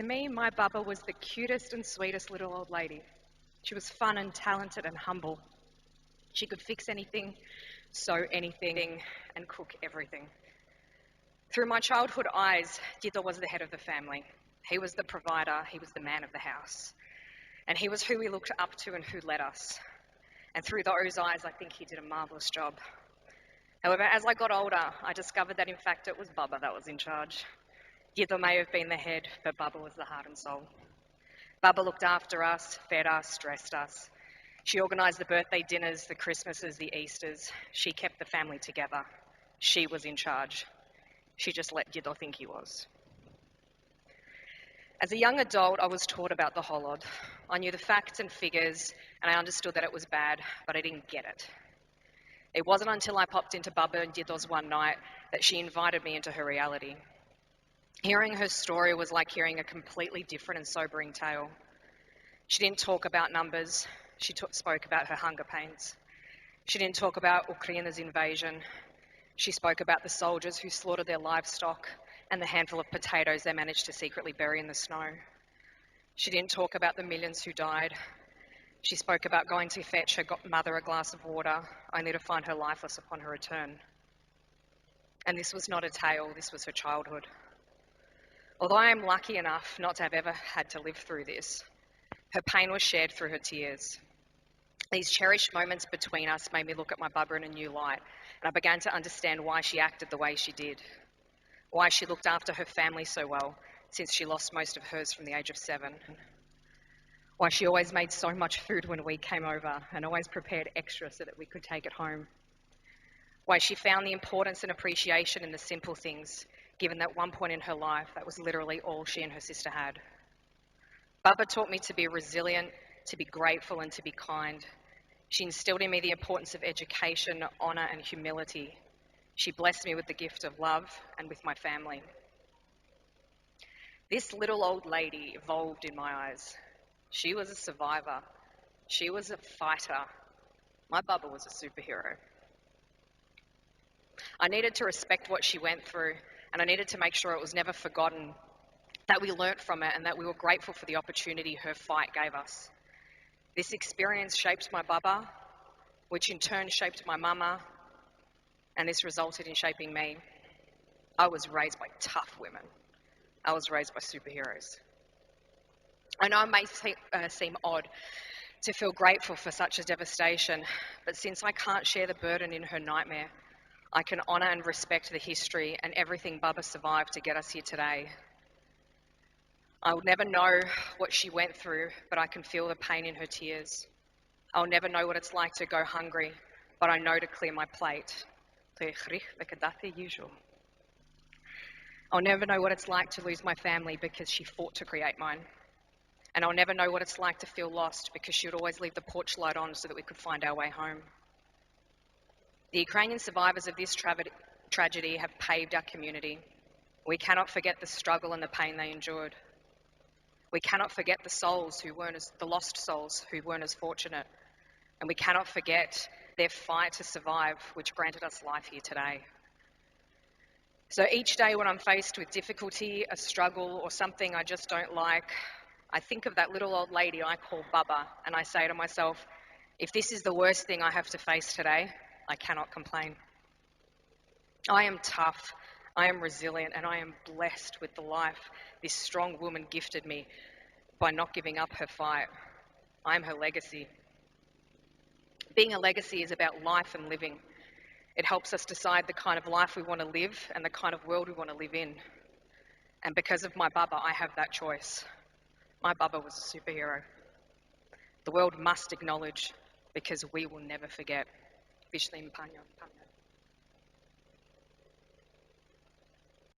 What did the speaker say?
To me, my Baba was the cutest and sweetest little old lady. She was fun and talented and humble. She could fix anything, sew anything, and cook everything. Through my childhood eyes, Dito was the head of the family. He was the provider, he was the man of the house. And he was who we looked up to and who led us. And through those eyes, I think he did a marvellous job. However, as I got older, I discovered that in fact it was Baba that was in charge. Dito may have been the head, but Baba was the heart and soul. Baba looked after us, fed us, dressed us. She organised the birthday dinners, the Christmases, the Easters. She kept the family together. She was in charge. She just let Dito think he was. As a young adult, I was taught about the Holod. I knew the facts and figures, and I understood that it was bad, but I didn't get it. It wasn't until I popped into Baba and Dito's one night that she invited me into her reality. Hearing her story was like hearing a completely different and sobering tale. She didn't talk about numbers, she spoke about her hunger pains. She didn't talk about Ukraine's invasion. She spoke about the soldiers who slaughtered their livestock and the handful of potatoes they managed to secretly bury in the snow. She didn't talk about the millions who died. She spoke about going to fetch her mother a glass of water, only to find her lifeless upon her return. And this was not a tale, this was her childhood. Although I am lucky enough not to have ever had to live through this, her pain was shared through her tears. These cherished moments between us made me look at my Baba in a new light, and I began to understand why she acted the way she did, why she looked after her family so well, since she lost most of hers from the age of 7, why she always made so much food when we came over and always prepared extra so that we could take it home, why she found the importance and appreciation in the simple things, given that one point in her life that was literally all she and her sister had. Baba taught me to be resilient, to be grateful, and to be kind. She instilled in me the importance of education, honour, and humility. She blessed me with the gift of love and with my family. This little old lady evolved in my eyes. She was a survivor. She was a fighter. My Baba was a superhero. I needed to respect what she went through, and I needed to make sure it was never forgotten, that we learnt from it and that we were grateful for the opportunity her fight gave us. This experience shaped my Baba, which in turn shaped my mama, and this resulted in shaping me. I was raised by tough women. I was raised by superheroes. I know it may seem odd to feel grateful for such a devastation, but since I can't share the burden in her nightmare, I can honour and respect the history and everything Baba survived to get us here today. I will never know what she went through, but I can feel the pain in her tears. I'll never know what it's like to go hungry, but I know to clear my plate. I'll never know what it's like to lose my family because she fought to create mine. And I'll never know what it's like to feel lost because she would always leave the porch light on so that we could find our way home. The Ukrainian survivors of this tragedy have paved our community. We cannot forget the struggle and the pain they endured. We cannot forget the lost souls who weren't as fortunate. And we cannot forget their fight to survive, which granted us life here today. So each day when I'm faced with difficulty, a struggle, or something I just don't like, I think of that little old lady I call Baba, and I say to myself, if this is the worst thing I have to face today, I cannot complain. I am tough, I am resilient, and I am blessed with the life this strong woman gifted me by not giving up her fight. I am her legacy. Being a legacy is about life and living. It helps us decide the kind of life we want to live and the kind of world we want to live in. And because of my Baba, I have that choice. My Baba was a superhero. The world must acknowledge, because we will never forget. Vishlim Panya.